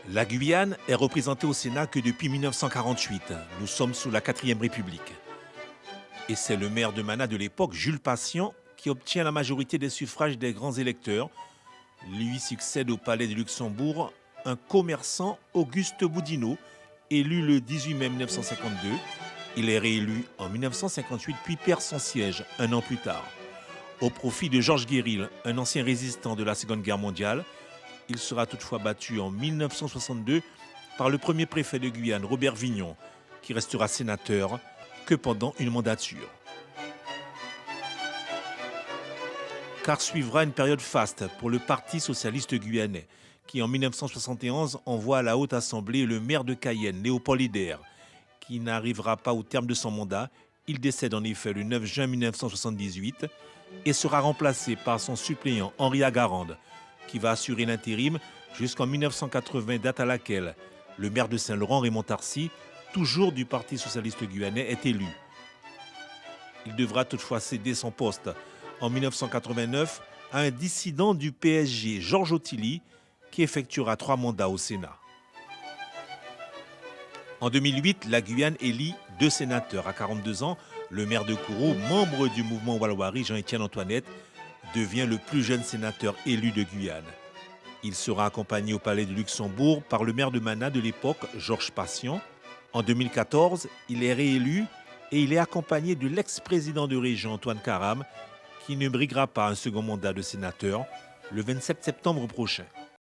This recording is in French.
La Guyane est représentée au Sénat que depuis 1948. Nous sommes sous la 4e République. Et c'est le maire de Mana de l'époque, Jules Patient, qui obtient la majorité des suffrages des grands électeurs. Lui succède au palais de Luxembourg un commerçant, Auguste Boudinot, élu le 18 mai 1952. Il est réélu en 1958 puis perd son siège un an plus tard. Au profit de Georges Guéril, un ancien résistant de la Seconde Guerre mondiale, il sera toutefois battu en 1962 par le premier préfet de Guyane, Robert Vignon, qui restera sénateur que pendant une mandature. Car suivra une période faste pour le Parti socialiste guyanais, qui en 1971 envoie à la Haute Assemblée le maire de Cayenne, Léopold Ider, qui n'arrivera pas au terme de son mandat. Il décède en effet le 9 juin 1978 et sera remplacé par son suppléant Henri Agarande, qui va assurer l'intérim jusqu'en 1980, date à laquelle le maire de Saint-Laurent, Raymond Tarcy, toujours du Parti socialiste guyanais, est élu. Il devra toutefois céder son poste en 1989 à un dissident du PSG, Georges Ottilie, qui effectuera 3 mandats au Sénat. En 2008, la Guyane élit 2 sénateurs. À 42 ans, le maire de Kourou, membre du mouvement Walawari, Jean-Étienne Antoinette, devient le plus jeune sénateur élu de Guyane. Il sera accompagné au palais de Luxembourg par le maire de Mana de l'époque, Georges Patient. En 2014, il est réélu et il est accompagné de l'ex-président de région, Antoine Karam, qui ne briguera pas un second mandat de sénateur le 27 septembre prochain.